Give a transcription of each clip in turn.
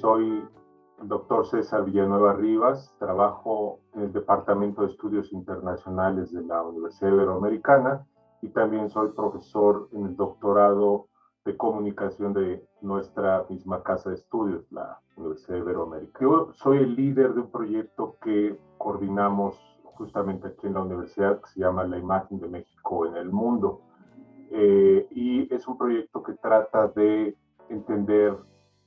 Soy el doctor César Villanueva Rivas, trabajo en el Departamento de Estudios Internacionales de la Universidad Iberoamericana y también soy profesor en el doctorado de comunicación de nuestra misma casa de estudios, la Universidad Iberoamericana. Yo soy el líder de un proyecto que coordinamos justamente aquí en la universidad que se llama La Imagen de México en el Mundo. Y es un proyecto que trata de entender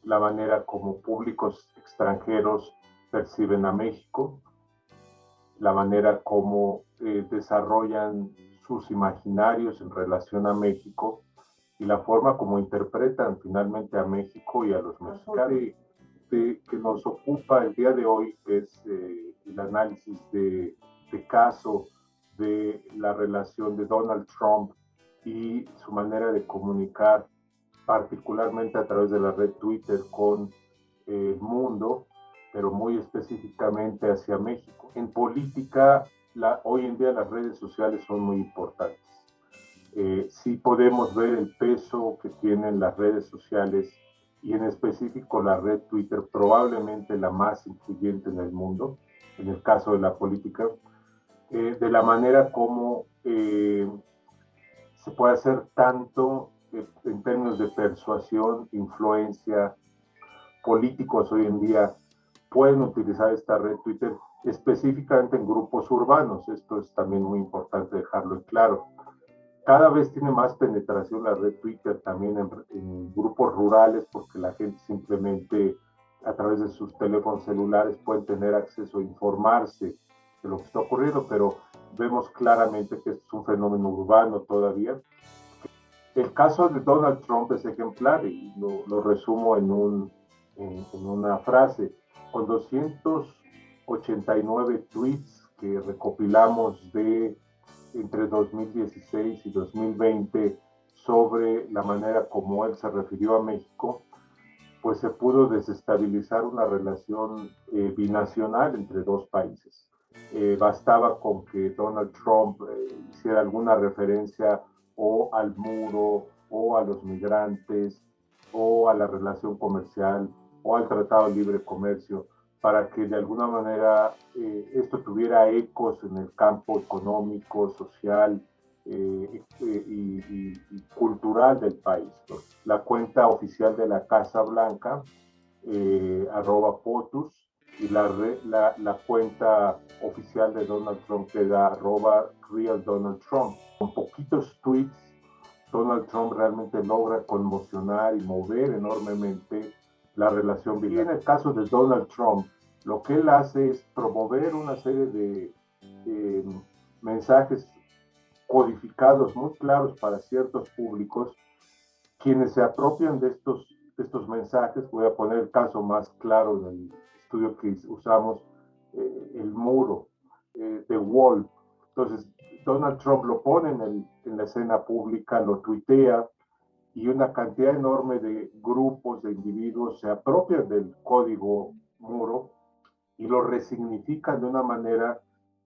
la manera como públicos extranjeros perciben a México, la manera como desarrollan sus imaginarios en relación a México y la forma como interpretan finalmente a México y a los mexicanos. Que nos ocupa el día de hoy es el análisis de caso de la relación de Donald Trump y su manera de comunicar, particularmente a través de la red Twitter con el mundo, pero muy específicamente hacia México. En política, hoy en día las redes sociales son muy importantes. Sí podemos ver el peso que tienen las redes sociales y en específico la red Twitter, probablemente la más influyente en el mundo, en el caso de la política, de la manera como se puede hacer tanto en términos de persuasión, influencia. Políticos hoy en día pueden utilizar esta red Twitter específicamente en grupos urbanos. Esto es también muy importante dejarlo en claro. Cada vez tiene más penetración la red Twitter también en grupos rurales porque la gente simplemente a través de sus teléfonos celulares pueden tener acceso a informarse de lo que está ocurriendo, pero vemos claramente que esto es un fenómeno urbano todavía. El caso de Donald Trump es ejemplar y lo resumo en una frase. Con 289 tweets que recopilamos de entre 2016 y 2020 sobre la manera como él se refirió a México, pues se pudo desestabilizar una relación binacional entre dos países. Bastaba con que Donald Trump hiciera alguna referencia o al muro, o a los migrantes, o a la relación comercial, o al Tratado de Libre Comercio, para que de alguna manera esto tuviera ecos en el campo económico, social y cultural del país, ¿no? La cuenta oficial de la Casa Blanca, @POTUS, y la cuenta oficial de Donald Trump que da @RealDonaldTrump. Con poquitos tweets, Donald Trump realmente logra conmocionar y mover enormemente la relación bilateral. Y en el caso de Donald Trump, lo que él hace es promover una serie de mensajes codificados muy claros para ciertos públicos, quienes se apropian de estos mensajes. Voy a poner el caso más claro en el estudio que usamos, el muro, The Wall. Entonces, Donald Trump lo pone en la escena pública, lo tuitea, y una cantidad enorme de grupos, de individuos se apropian del código muro y lo resignifican de una manera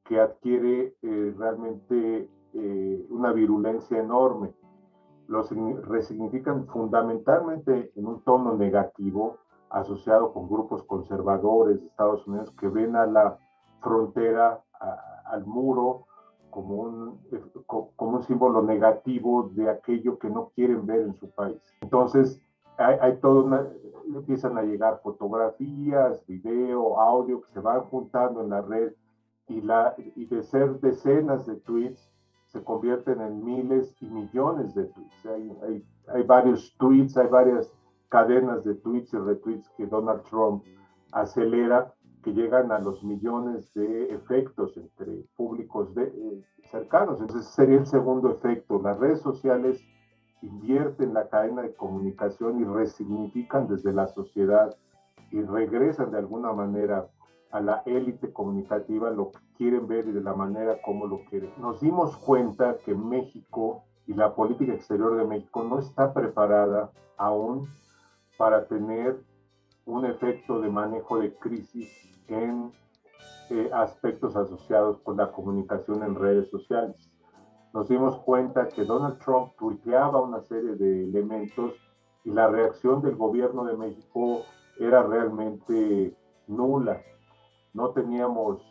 que adquiere realmente una virulencia enorme. Los resignifican fundamentalmente en un tono negativo asociado con grupos conservadores de Estados Unidos que ven a la frontera, al muro, como un símbolo negativo de aquello que no quieren ver en su país. Entonces, hay empiezan a llegar fotografías, video, audio que se van juntando en la red y de ser decenas de tweets se convierten en miles y millones de tweets. Hay varios tweets, hay varias cadenas de tweets y retweets que Donald Trump acelera, que llegan a los millones de efectos entre públicos cercanos. Entonces sería el segundo efecto. Las redes sociales invierten la cadena de comunicación y resignifican desde la sociedad y regresan de alguna manera a la élite comunicativa lo que quieren ver y de la manera como lo quieren. Nos dimos cuenta que México y la política exterior de México no está preparada aún para tener un efecto de manejo de crisis en aspectos asociados con la comunicación en redes sociales. Nos dimos cuenta que Donald Trump tuiteaba una serie de elementos y la reacción del gobierno de México era realmente nula. No teníamos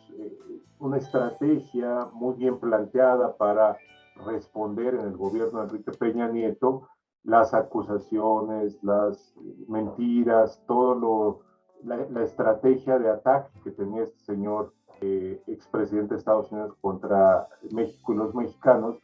una estrategia muy bien planteada para responder en el gobierno de Enrique Peña Nieto las acusaciones, las mentiras, la estrategia de ataque que tenía este señor expresidente de Estados Unidos contra México y los mexicanos.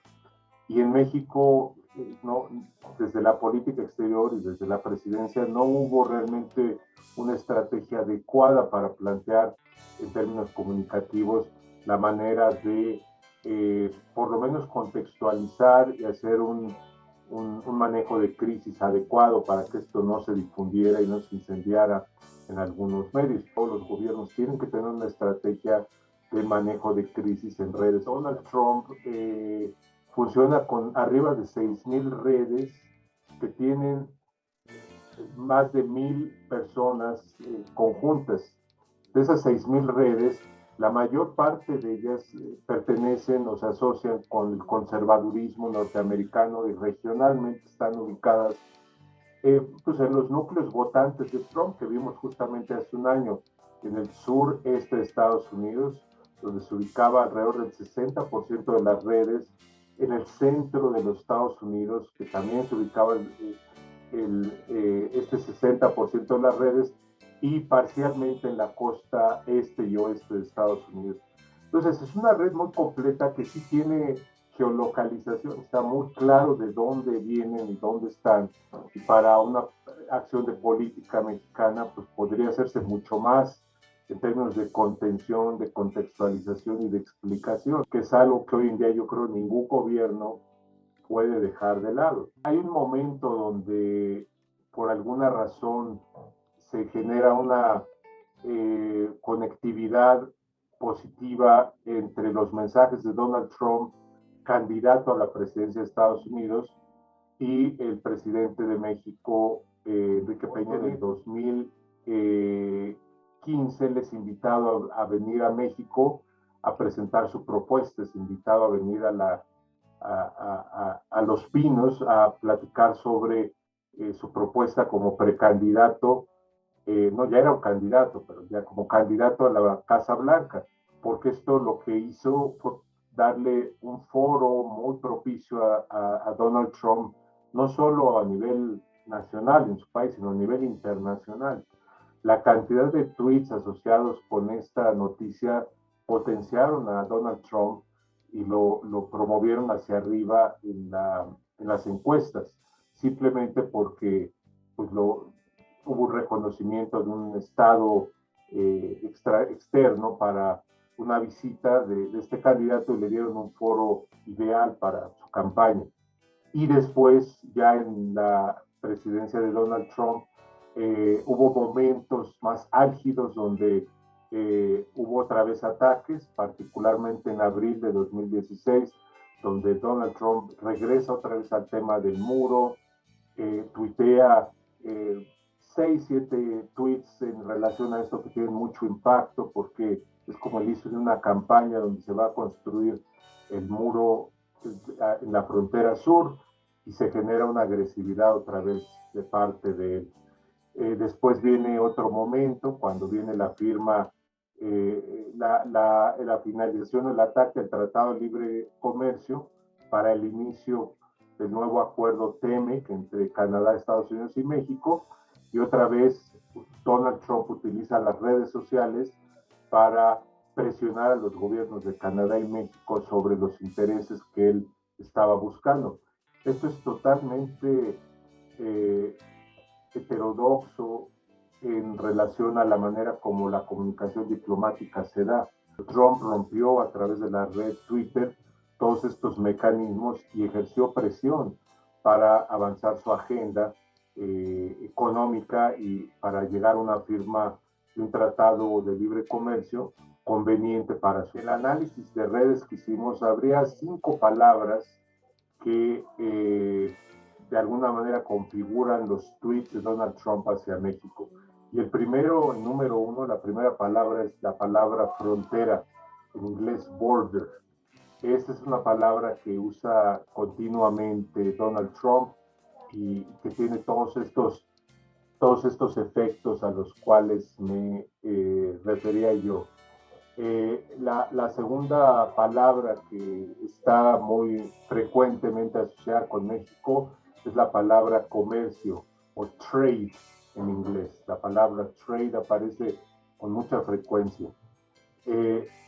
Y en México, no, desde la política exterior y desde la presidencia, no hubo realmente una estrategia adecuada para plantear en términos comunicativos la manera de, por lo menos, contextualizar y hacer un manejo de crisis adecuado para que esto no se difundiera y no se incendiara en algunos medios. Todos los gobiernos tienen que tener una estrategia de manejo de crisis en redes. Donald Trump funciona con arriba de 6,000 redes que tienen más de 1,000 personas conjuntas. De esas 6,000 redes, la mayor parte de ellas pertenecen o se asocian con el conservadurismo norteamericano y regionalmente están ubicadas pues en los núcleos votantes de Trump que vimos justamente hace un año en el sureste de Estados Unidos, donde se ubicaba alrededor del 60% de las redes, en el centro de los Estados Unidos, que también se ubicaba este 60% de las redes, y parcialmente en la costa este y oeste de Estados Unidos. Entonces es una red muy completa que sí tiene geolocalización, está muy claro de dónde vienen y dónde están. Y para una acción de política mexicana, pues podría hacerse mucho más en términos de contención, de contextualización y de explicación, que es algo que hoy en día yo creo ningún gobierno puede dejar de lado. Hay un momento donde por alguna razón se genera una conectividad positiva entre los mensajes de Donald Trump, candidato a la presidencia de Estados Unidos, y el presidente de México, Enrique Peña, en el 2015 les invitado a venir a México a presentar su propuesta, es invitado a venir a Los Pinos a platicar sobre su propuesta como precandidato, no, ya era un candidato, pero ya como candidato a la Casa Blanca, porque esto lo que hizo fue darle un foro muy propicio a Donald Trump, no solo a nivel nacional en su país, sino a nivel internacional. La cantidad de tweets asociados con esta noticia potenciaron a Donald Trump y lo promovieron hacia arriba en las encuestas, simplemente porque pues, hubo un reconocimiento de un estado externo para una visita de este candidato y le dieron un foro ideal para su campaña. Y después, ya en la presidencia de Donald Trump, hubo momentos más álgidos donde hubo otra vez ataques, particularmente en abril de 2016, donde Donald Trump regresa otra vez al tema del muro, tuitea 6, 7 tweets en relación a esto que tienen mucho impacto, porque es como el inicio de una campaña donde se va a construir el muro en la frontera sur y se genera una agresividad otra vez de parte de él. Después viene otro momento cuando viene la firma, la finalización del ataque al Tratado de Libre Comercio para el inicio del nuevo acuerdo TEMEC entre Canadá, Estados Unidos y México, y otra vez Donald Trump utiliza las redes sociales para presionar a los gobiernos de Canadá y México sobre los intereses que él estaba buscando. Esto es totalmente heterodoxo en relación a la manera como la comunicación diplomática se da. Trump rompió a través de la red Twitter todos estos mecanismos y ejerció presión para avanzar su agenda económica y para llegar a una firma de un tratado de libre comercio conveniente para su. El análisis de redes que hicimos, habría 5 palabras que de alguna manera configuran los tweets de Donald Trump hacia México. Y el primero, el número 1, la primera palabra es la palabra frontera, en inglés border. Esta es una palabra que usa continuamente Donald Trump y que tiene todos todos estos efectos a los cuales me refería yo. La segunda palabra que está muy frecuentemente asociada con México es la palabra comercio o trade en inglés. La palabra trade aparece con mucha frecuencia.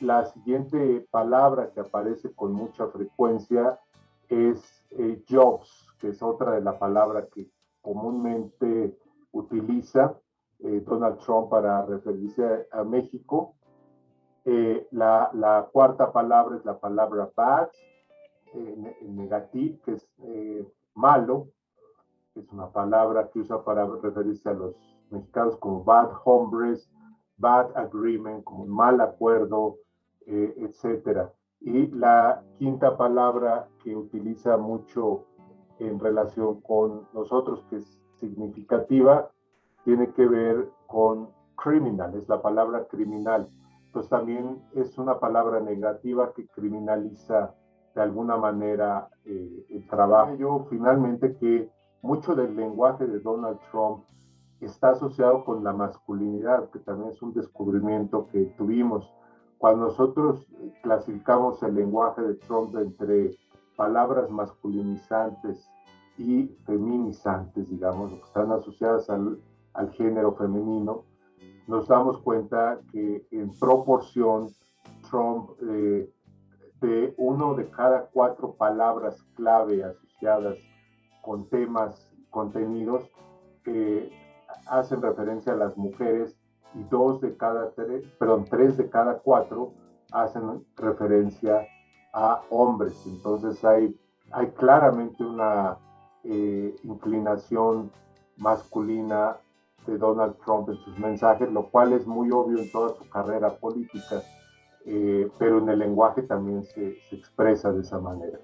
La siguiente palabra que aparece con mucha frecuencia es jobs, que es otra de la palabra que comúnmente utiliza Donald Trump para referirse a México. La cuarta palabra es la palabra bad, negativo, que es malo. Es una palabra que usa para referirse a los mexicanos como bad hombres, bad agreement, como un mal acuerdo, etcétera. Y la quinta palabra que utiliza mucho en relación con nosotros, que es significativa, tiene que ver con criminal, es la palabra criminal. Entonces también es una palabra negativa que criminaliza de alguna manera el trabajo. Yo finalmente que mucho del lenguaje de Donald Trump está asociado con la masculinidad, que también es un descubrimiento que tuvimos. Cuando nosotros clasificamos el lenguaje de Trump entre palabras masculinizantes y feminizantes, digamos, que están asociadas al género femenino, nos damos cuenta que en proporción Trump de uno de cada 4 palabras clave asociadas con temas, contenidos que hacen referencia a las mujeres y 3 de cada 4 hacen referencia a hombres. Entonces hay claramente una inclinación masculina de Donald Trump en sus mensajes, lo cual es muy obvio en toda su carrera política, pero en el lenguaje también se expresa de esa manera.